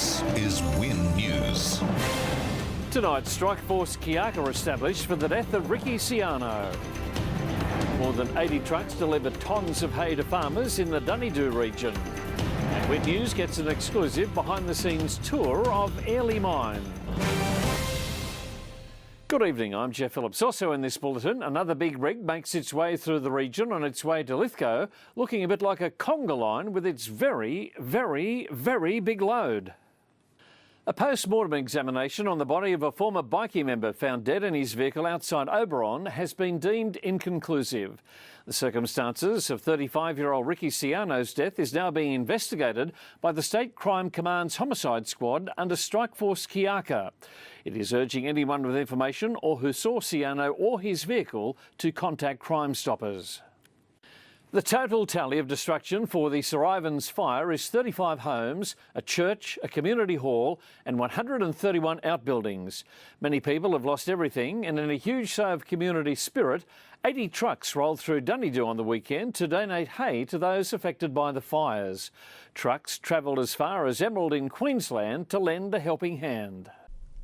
This is Win News. Tonight, Strike Force Kiaka established for the death of Ricky Ciano. More than 80 trucks delivered tons of hay to farmers in the Dunedoo region. And Win News gets an exclusive behind-the-scenes tour of Airlie Mine. Good evening, I'm Geoff Phillips. Also in this bulletin, another big rig makes its way through the region on its way to Lithgow, looking a bit like a conga line with its very, very, very big load. A post-mortem examination on the body of a former bikie member found dead in his vehicle outside Oberon has been deemed inconclusive. The circumstances of 35-year-old Ricky Ciano's death is now being investigated by the State Crime Command's Homicide Squad under Strike Force Kiaka. It is urging anyone with information or who saw Ciano or his vehicle to contact Crime Stoppers. The total tally of destruction for the Sir Ivan's fire is 35 homes, a church, a community hall and 131 outbuildings. Many people have lost everything, and in a huge show of community spirit, 80 trucks rolled through Dunedoo on the weekend to donate hay to those affected by the fires. Trucks travelled as far as Emerald in Queensland to lend a helping hand.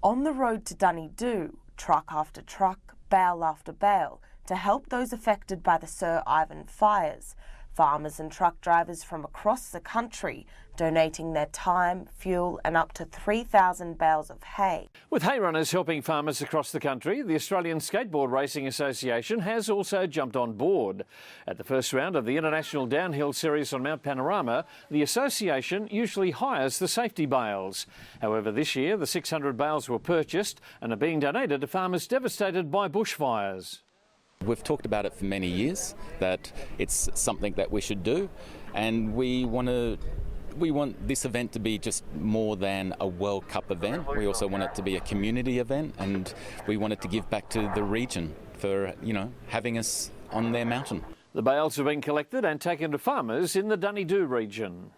On the road to Dunedoo, truck after truck, bale after bale, to help those affected by the Sir Ivan fires. Farmers and truck drivers from across the country donating their time, fuel and up to 3,000 bales of hay. With hay runners helping farmers across the country, the Australian Skateboard Racing Association has also jumped on board. At the first round of the International Downhill Series on Mount Panorama, the association usually hires the safety bales. However, this year the 600 bales were purchased and are being donated to farmers devastated by bushfires. We've talked about it for many years, that it's something that we should do, and we want this event to be just more than a World Cup event. We also want it to be a community event, and we want it to give back to the region for, having us on their mountain. The bales have been collected and taken to farmers in the Dunedoo region.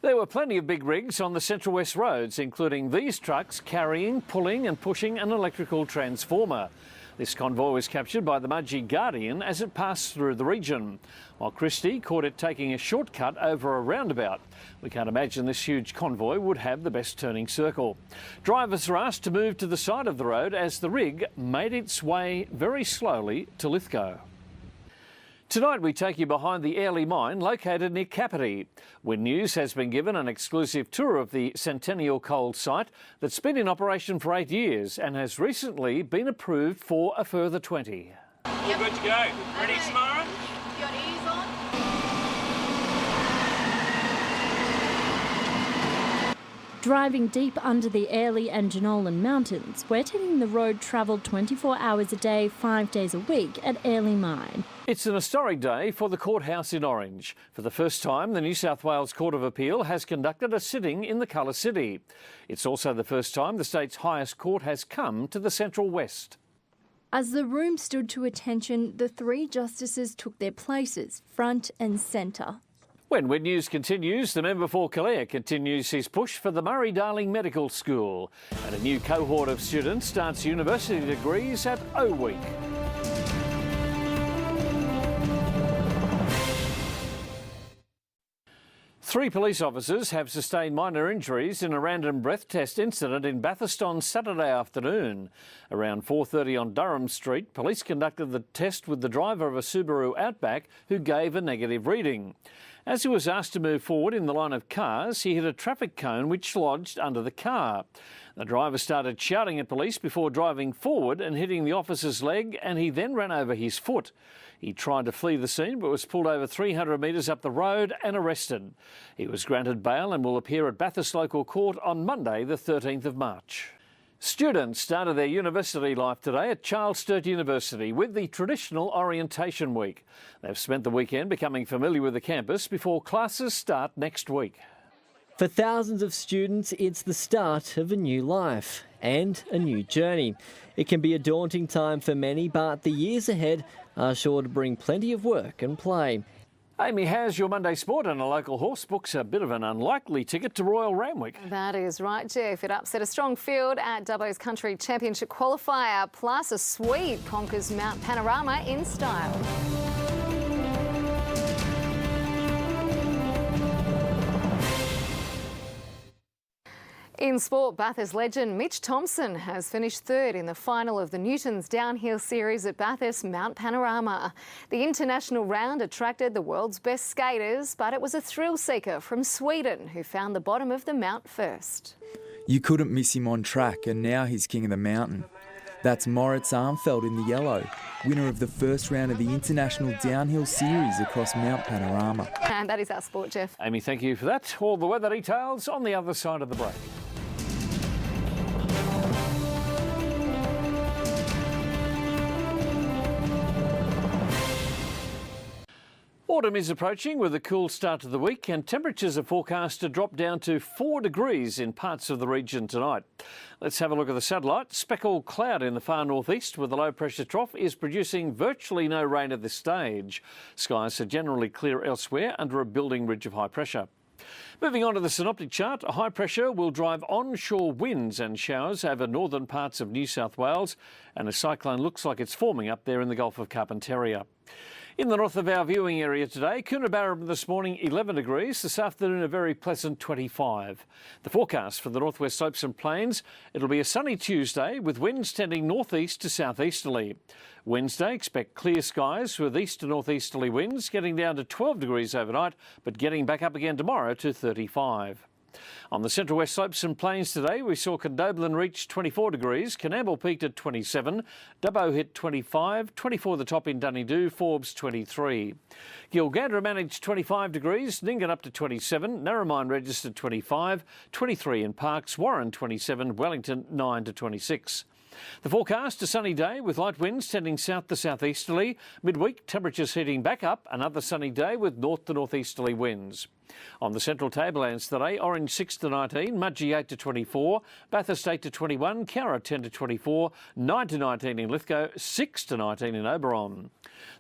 There were plenty of big rigs on the Central West roads, including these trucks carrying, pulling and pushing an electrical transformer. This convoy was captured by the Mudgee Guardian as it passed through the region, while Christie caught it taking a shortcut over a roundabout. We can't imagine this huge convoy would have the best turning circle. Drivers are asked to move to the side of the road as the rig made its way very slowly to Lithgow. Tonight we take you behind the Airlie Mine located near Kapiti. Win News has been given an exclusive tour of the Centennial Coal site that's been in operation for 8 years and has recently been approved for a further 20. All good to go. Ready, Samara? Your ears on. Driving deep under the Airlie and Jenolan Mountains, we're taking the road travelled 24 hours a day, 5 days a week at Airlie Mine. It's an historic day for the courthouse in Orange. For the first time, the New South Wales Court of Appeal has conducted a sitting in the Colour City. It's also the first time the state's highest court has come to the Central West. As the room stood to attention, the three justices took their places, front and centre. When Win News continues, the member for Calare continues his push for the Murray-Darling Medical School, and a new cohort of students starts university degrees at O Week. Three police officers have sustained minor injuries in a random breath test incident in Bathurst on Saturday afternoon. Around 4:30 on Durham Street, police conducted the test with the driver of a Subaru Outback who gave a negative reading. As he was asked to move forward in the line of cars, he hit a traffic cone which lodged under the car. The driver started shouting at police before driving forward and hitting the officer's leg, and he then ran over his foot. He tried to flee the scene but was pulled over 300 metres up the road and arrested. He was granted bail and will appear at Bathurst Local Court on Monday the 13th of March. Students started their university life today at Charles Sturt University with the traditional orientation week. They've spent the weekend becoming familiar with the campus before classes start next week. For thousands of students, it's the start of a new life and a new journey. It can be a daunting time for many, but the years ahead are sure to bring plenty of work and play. Amy, how's your Monday sport? And a local horse books a bit of an unlikely ticket to Royal Randwick. That is right, Geoff. It upset a strong field at Dubbo's Country Championship qualifier, plus a sweep conquers Mount Panorama in style. In sport, Bathurst legend Mitch Thompson has finished third in the final of the Newton's downhill series at Bathurst Mount Panorama. The international round attracted the world's best skaters, but it was a thrill seeker from Sweden who found the bottom of the mount first. You couldn't miss him on track, and now he's king of the mountain. That's Moritz Armfeld in the yellow, winner of the first round of the International Downhill Series across Mount Panorama. And that is our sport, Geoff. Amy, thank you for that. All the weather details on the other side of the break. Autumn is approaching with a cool start to the week, and temperatures are forecast to drop down to 4 degrees in parts of the region tonight. Let's have a look at the satellite. Speckled cloud in the far northeast with a low pressure trough is producing virtually no rain at this stage. Skies are generally clear elsewhere under a building ridge of high pressure. Moving on to the synoptic chart, high pressure will drive onshore winds and showers over northern parts of New South Wales, and a cyclone looks like it's forming up there in the Gulf of Carpentaria. In the north of our viewing area today, Coonabarra this morning 11 degrees, this afternoon a very pleasant 25. The forecast for the northwest slopes and plains, it'll be a sunny Tuesday with winds tending northeast to southeasterly. Wednesday, expect clear skies with east to northeasterly winds getting down to 12 degrees overnight, but getting back up again tomorrow to 35. On the central west slopes and plains today, we saw Condobolin reach 24 degrees, Coonamble peaked at 27, Dubbo hit 25, 24 the top in Dunedoo, Forbes 23. Gilgandra managed 25 degrees, Nyngan up to 27, Narromine registered 25, 23 in Parkes, Warren 27, Wellington 9 to 26. The forecast, a sunny day with light winds tending south to southeasterly. Midweek, temperatures heating back up, another sunny day with north to northeasterly winds. On the central tablelands today, Orange 6 to 19, Mudgee 8 to 24, Bathurst 8 to 21, Cowra 10 to 24, 9 to 19 in Lithgow, 6 to 19 in Oberon.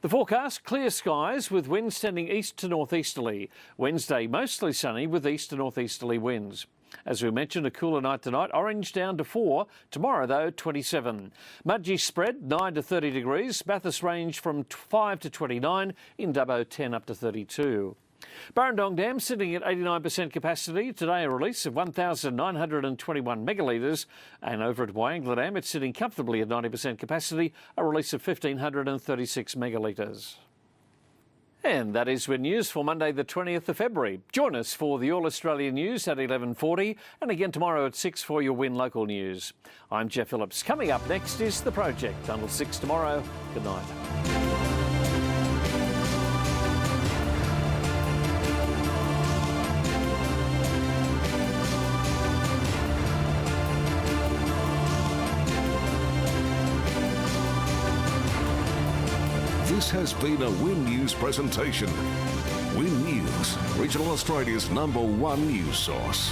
The forecast, clear skies with winds tending east to northeasterly. Wednesday, mostly sunny with east to northeasterly winds. As we mentioned, a cooler night tonight, Orange down to 4. Tomorrow, though, 27. Mudgee spread 9 to 30 degrees. Bathurst range from 5 to 29. In Dubbo, 10 up to 32. Burrendong Dam sitting at 89% capacity. Today, a release of 1,921 megalitres. And over at Wyangla Dam, it's sitting comfortably at 90% capacity. A release of 1,536 megalitres. And that is Win News for Monday the 20th of February. Join us for the All Australian News at 11:40 and again tomorrow at 6 for your Win Local News. I'm Geoff Phillips. Coming up next is The Project. Until 6 tomorrow, good night. This has been a Win News presentation. Win News, Regional Australia's #1 news source.